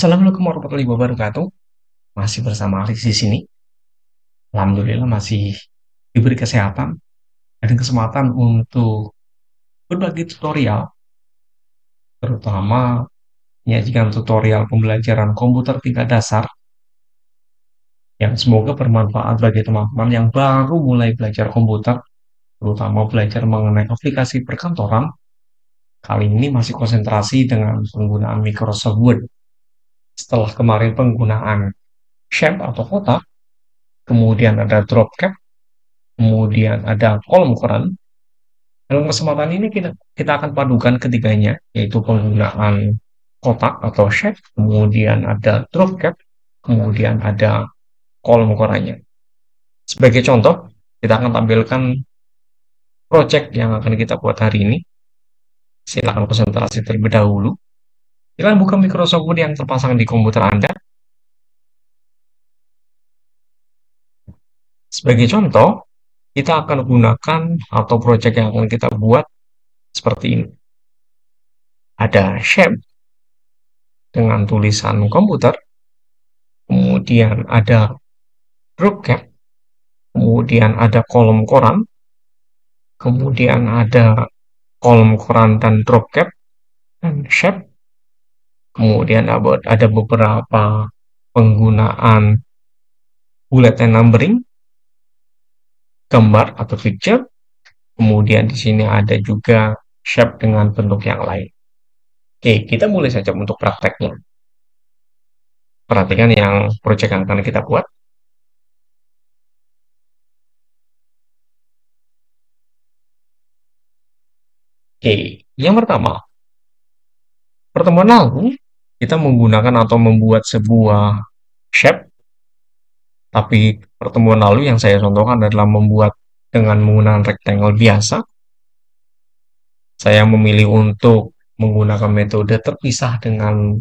Assalamualaikum warahmatullahi wabarakatuh. Masih bersama Alex di sini. Alhamdulillah masih diberi kesehatan dan kesempatan untuk berbagi tutorial, terutama menyajikan tutorial pembelajaran komputer tingkat dasar yang semoga bermanfaat bagi teman-teman yang baru mulai belajar komputer, terutama belajar mengenai aplikasi perkantoran. Kali ini masih konsentrasi dengan penggunaan Microsoft Word. Setelah kemarin penggunaan shape atau kotak, kemudian ada drop cap, kemudian ada kolom koran. Dalam kesempatan ini kita akan padukan ketiganya, yaitu penggunaan kotak atau shape, kemudian ada drop cap, kemudian ada kolom korannya. Sebagai contoh, kita akan tampilkan project yang akan kita buat hari ini. Silakan konsentrasi terlebih dahulu. Silakan buka Microsoft Word yang terpasang di komputer Anda. Sebagai contoh, kita akan gunakan atau project yang akan kita buat seperti ini. Ada shape dengan tulisan komputer, kemudian ada drop cap, kemudian ada kolom koran, kemudian ada kolom koran dan drop cap, dan shape, kemudian ada beberapa penggunaan bullet and numbering, gambar atau picture, kemudian di sini ada juga shape dengan bentuk yang lain. Oke, kita mulai saja untuk prakteknya. Perhatikan yang project yang akan kita buat. Oke, yang pertama, pertemuan lalu kita menggunakan atau membuat sebuah shape, tapi pertemuan lalu yang saya contohkan adalah membuat dengan menggunakan rectangle biasa. Saya memilih untuk menggunakan metode terpisah dengan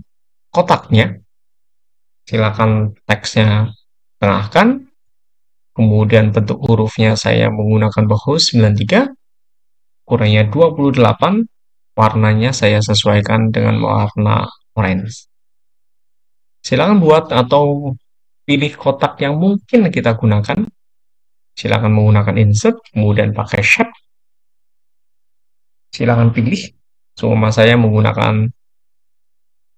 kotaknya. Silakan teksnya tengahkan, kemudian bentuk hurufnya saya menggunakan bahu 93, ukurannya 28, warnanya saya sesuaikan dengan warna orange. Silakan buat atau pilih kotak yang mungkin kita gunakan. Silakan menggunakan insert, kemudian pakai shape. Silakan pilih. Cuma saya menggunakan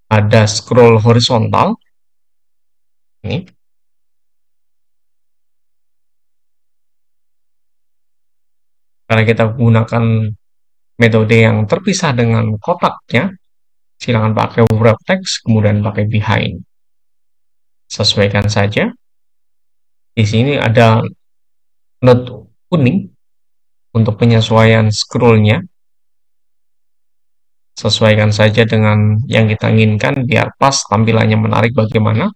ada scroll horizontal. Ini. Karena kita gunakan metode yang terpisah dengan kotaknya, silakan pakai wrap text, kemudian pakai behind. Sesuaikan saja. Di sini ada note kuning untuk penyesuaian scrollnya. Sesuaikan saja dengan yang kita inginkan biar pas tampilannya menarik bagaimana.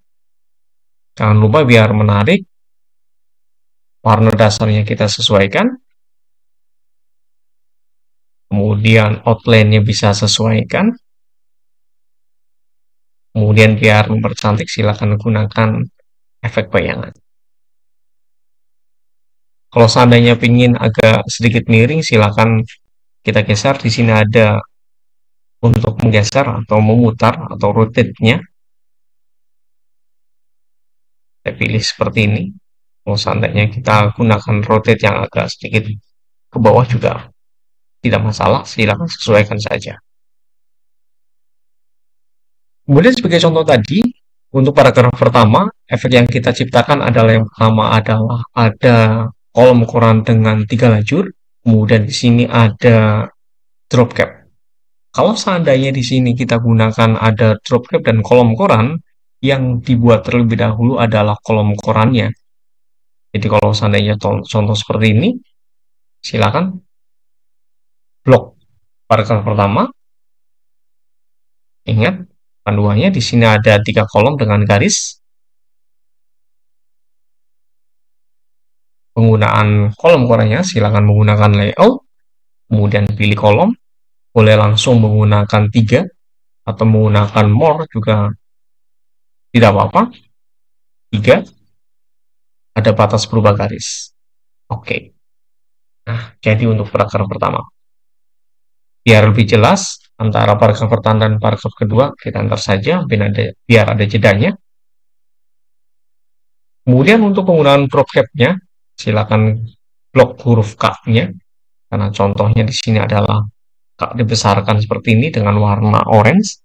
Jangan lupa biar menarik, warna dasarnya kita sesuaikan. Kemudian outline-nya bisa sesuaikan. Kemudian biar mempercantik silakan gunakan efek bayangan. Kalau seandainya ingin agak sedikit miring, silakan kita geser. Di sini ada untuk menggeser atau memutar atau rotate-nya. Saya pilih seperti ini. Kalau seandainya kita gunakan rotate yang agak sedikit ke bawah juga tidak masalah, silakan sesuaikan saja. Kemudian sebagai contoh tadi, untuk paragraf pertama, efek yang kita ciptakan adalah yang pertama adalah ada kolom koran dengan 3 lajur, kemudian di sini ada drop cap. Kalau seandainya di sini kita gunakan ada drop cap dan kolom koran, yang dibuat terlebih dahulu adalah kolom korannya. Jadi kalau seandainya contoh seperti ini, silakan blok paragraf pertama. Ingat, panduannya di sini ada 3 kolom dengan garis. Penggunaan kolom korannya silakan menggunakan layout, kemudian pilih kolom, boleh langsung menggunakan 3 atau menggunakan more juga tidak apa-apa. 3, ada batas berubah garis. Oke. Nah, jadi untuk paragraf pertama. Biar lebih jelas antara paragraf pertama dan paragraf kedua, kita antar saja biar ada jedanya. Kemudian untuk penggunaan crop cap-nya, silakan blok huruf K-nya, karena contohnya di sini adalah K dibesarkan seperti ini dengan warna orange.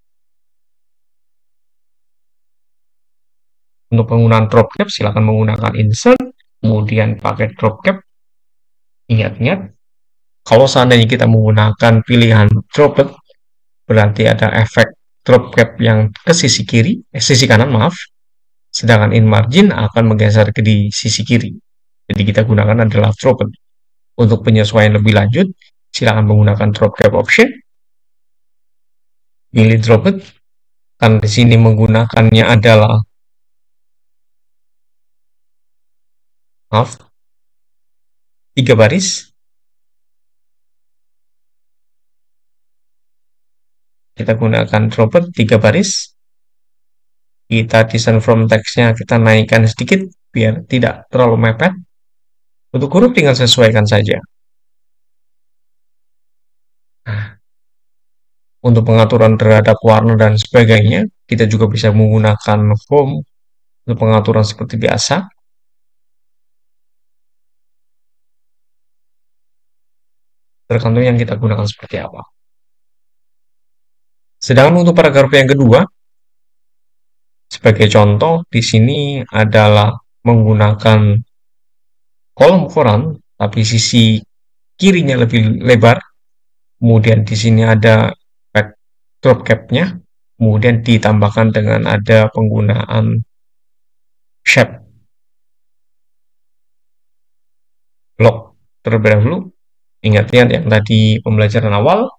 Untuk penggunaan crop cap, silakan menggunakan insert, kemudian pakai crop cap. Ingat-ingat, kalau seandainya kita menggunakan pilihan cropped, berarti ada efek drop cap yang ke sisi kiri, sisi kanan maaf, sedangkan in margin akan menggeser ke di sisi kiri. Jadi kita gunakan adalah cropped. Untuk penyesuaian lebih lanjut, silakan menggunakan drop cap option, pilih dropped, kan di sini menggunakannya adalah maaf 3 baris. Kita gunakan dropped 3 baris. Kita design from text-nya kita naikkan sedikit biar tidak terlalu mepet. Untuk huruf tinggal sesuaikan saja. Nah, untuk pengaturan terhadap warna dan sebagainya, kita juga bisa menggunakan home untuk pengaturan seperti biasa. Tergantung yang kita gunakan seperti apa. Sedangkan untuk paragraf yang kedua, sebagai contoh, di sini adalah menggunakan kolom koran, tapi sisi kirinya lebih lebar. Kemudian di sini ada drop cap-nya, kemudian ditambahkan dengan ada penggunaan shape block terlebih dahulu. Ingat-ingat yang tadi pembelajaran awal,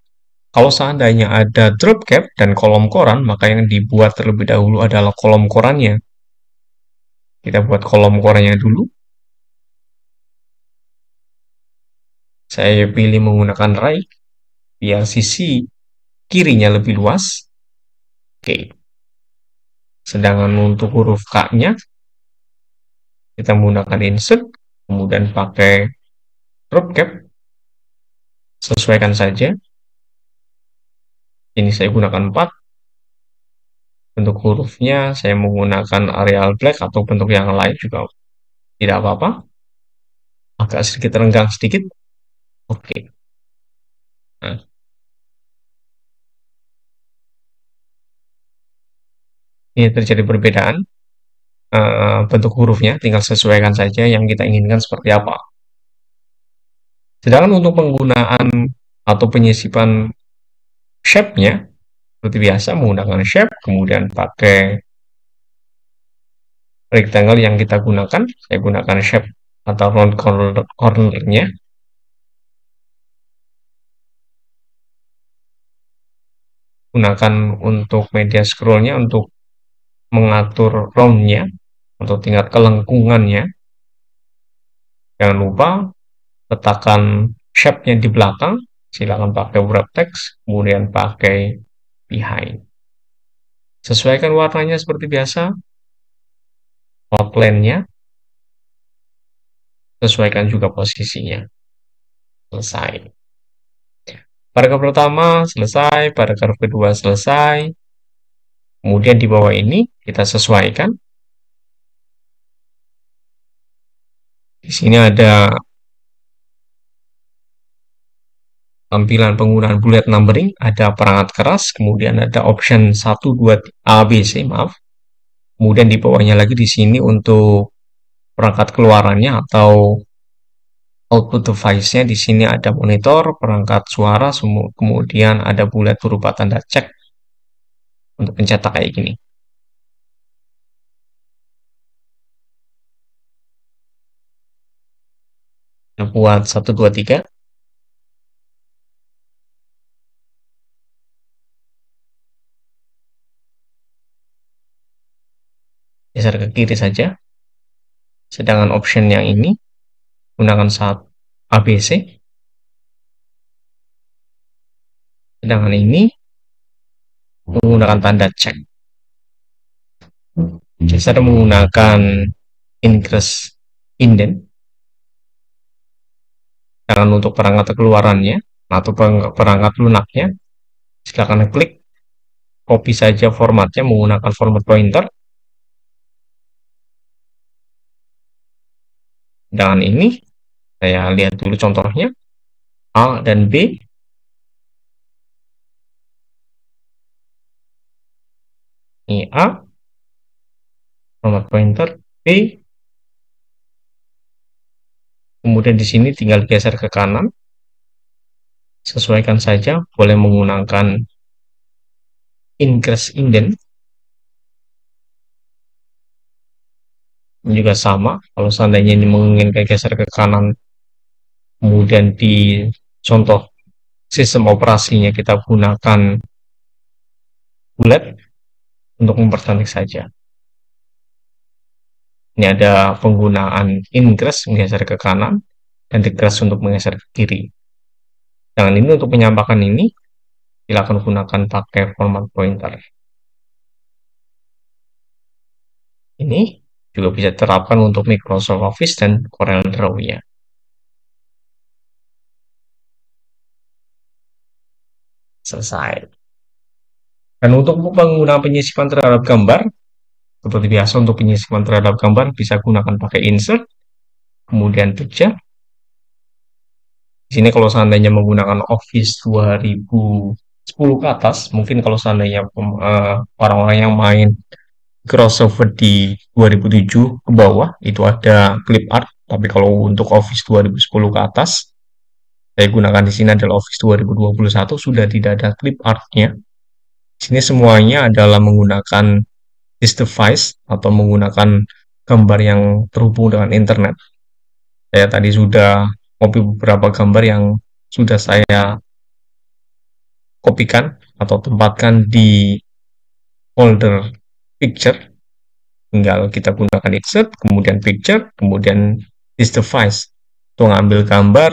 kalau seandainya ada drop cap dan kolom koran, maka yang dibuat terlebih dahulu adalah kolom korannya. Kita buat kolom korannya dulu. Saya pilih menggunakan right, biar sisi kirinya lebih luas. Oke. Sedangkan untuk huruf K-nya, kita menggunakan insert, kemudian pakai drop cap. Sesuaikan saja. Ini saya gunakan 4. Bentuk hurufnya saya menggunakan Arial Black atau bentuk yang lain juga tidak apa-apa. Agak sedikit renggang sedikit. Oke. Nah, ini terjadi perbedaan bentuk hurufnya, tinggal sesuaikan saja yang kita inginkan seperti apa. Sedangkan untuk penggunaan atau penyisipan shape-nya, seperti biasa menggunakan shape, kemudian pakai rectangle yang kita gunakan, saya gunakan shape atau round corner-nya. Gunakan untuk media scroll-nya untuk mengatur round-nya atau tingkat kelengkungannya. Jangan lupa letakkan shape-nya di belakang, silakan pakai wrap text, kemudian pakai behind. Sesuaikan warnanya seperti biasa, outline-nya, sesuaikan juga posisinya. Selesai. Paragraf pertama selesai, paragraf kedua selesai. Kemudian di bawah ini kita sesuaikan. Di sini ada tampilan penggunaan bullet numbering, ada perangkat keras, kemudian ada option 1, 2, ABC, maaf. Kemudian di bawahnya lagi di sini untuk perangkat keluarannya atau output device-nya. Di sini ada monitor, perangkat suara, kemudian ada bullet berupa tanda cek untuk pencetak kayak gini. Nah, buat 1, 2, 3. Geser ke kiri saja. Sedangkan option yang ini gunakan saat ABC. Sedangkan ini menggunakan tanda cek. Geser menggunakan increase indent. Sedangkan untuk perangkat keluarannya atau perangkat lunaknya, silakan klik, copy saja formatnya menggunakan format pointer. Dengan ini, saya lihat dulu contohnya, A dan B. Ini A, format pointer, B, kemudian di sini tinggal geser ke kanan, sesuaikan saja, boleh menggunakan ingress indent, juga sama, kalau seandainya ini menginginkan geser ke kanan, kemudian di contoh sistem operasinya kita gunakan bullet untuk mempercantik saja. Ini ada penggunaan ingress menggeser ke kanan dan degress untuk menggeser ke kiri. Dengan ini untuk menyampaikan ini, silakan gunakan pakai format pointer. Ini juga bisa diterapkan untuk Microsoft Office dan Corel Draw ya. Selesai. Dan untuk penggunaan penyisipan terhadap gambar, seperti biasa untuk penyisipan terhadap gambar bisa gunakan pakai insert, kemudian picture. Di sini kalau seandainya menggunakan Office 2010 ke atas, mungkin kalau seandainya orang-orang yang main crossover di 2007 ke bawah, itu ada clip art. Tapi kalau untuk Office 2010 ke atas, saya gunakan di sini adalah Office 2021, sudah tidak ada clip artnya. Di sini semuanya adalah menggunakan this device atau menggunakan gambar yang terhubung dengan internet. Saya tadi sudah copy beberapa gambar yang sudah saya kopikan atau tempatkan di folder picture. Tinggal kita gunakan insert, kemudian picture, kemudian this device untuk mengambil gambar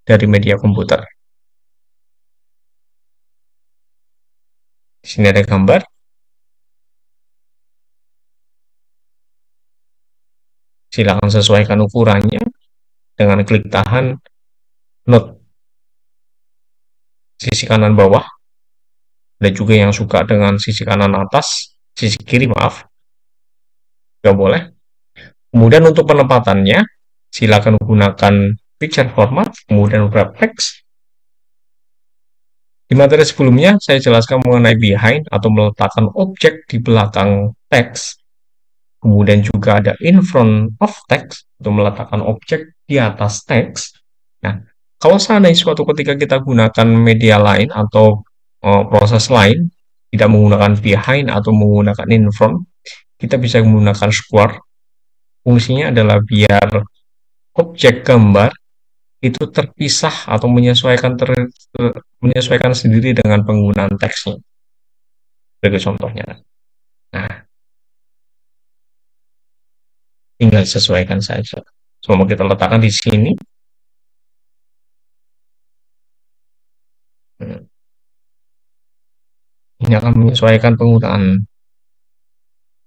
dari media komputer. Di sini ada gambar. Silakan sesuaikan ukurannya dengan klik tahan note sisi kanan bawah. Ada juga yang suka dengan sisi kanan atas, sisi kiri maaf. Nggak boleh. Kemudian untuk penempatannya, silakan gunakan picture format, kemudian wrap text. Di materi sebelumnya, saya jelaskan mengenai behind atau meletakkan objek di belakang teks. Kemudian juga ada in front of text, untuk meletakkan objek di atas teks. Nah, kalau seandainya suatu ketika kita gunakan media lain atau proses lain, tidak menggunakan behind atau menggunakan in front, kita bisa menggunakan square. Fungsinya adalah biar objek gambar itu terpisah atau menyesuaikan sendiri dengan penggunaan teksnya. Sebagai contohnya. Nah, tinggal sesuaikan saja. Semua kita letakkan di sini. Ini akan menyesuaikan penggunaan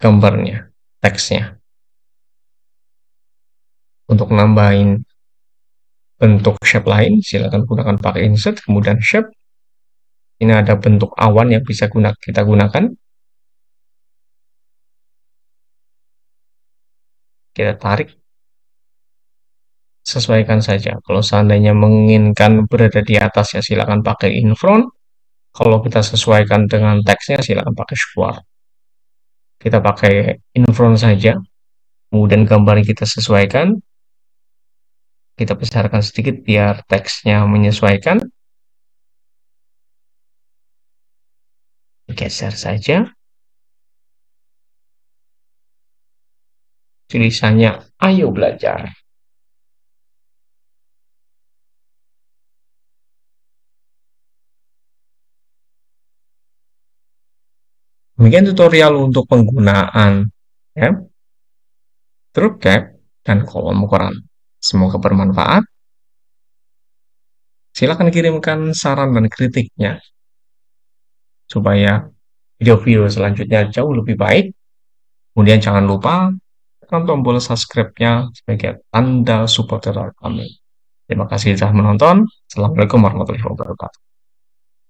gambarnya, teksnya. Untuk nambahin bentuk shape lain, silakan gunakan pakai insert, kemudian shape. Ini ada bentuk awan yang bisa kita gunakan. Kita tarik. Sesuaikan saja. Kalau seandainya menginginkan berada di atas, ya silakan pakai in front. Kalau kita sesuaikan dengan teksnya, silakan pakai square. Kita pakai in front saja. Kemudian gambar yang kita sesuaikan. Kita besarkan sedikit biar teksnya menyesuaikan. Geser saja. Tulisannya, ayo belajar. Demikian tutorial untuk penggunaan tab, TrueCap, dan kolom ukuran. Semoga bermanfaat. Silakan kirimkan saran dan kritiknya supaya video-video selanjutnya jauh lebih baik. Kemudian jangan lupa tekan tombol subscribe-nya sebagai tanda support kami. Terima kasih telah menonton. Assalamualaikum warahmatullahi wabarakatuh.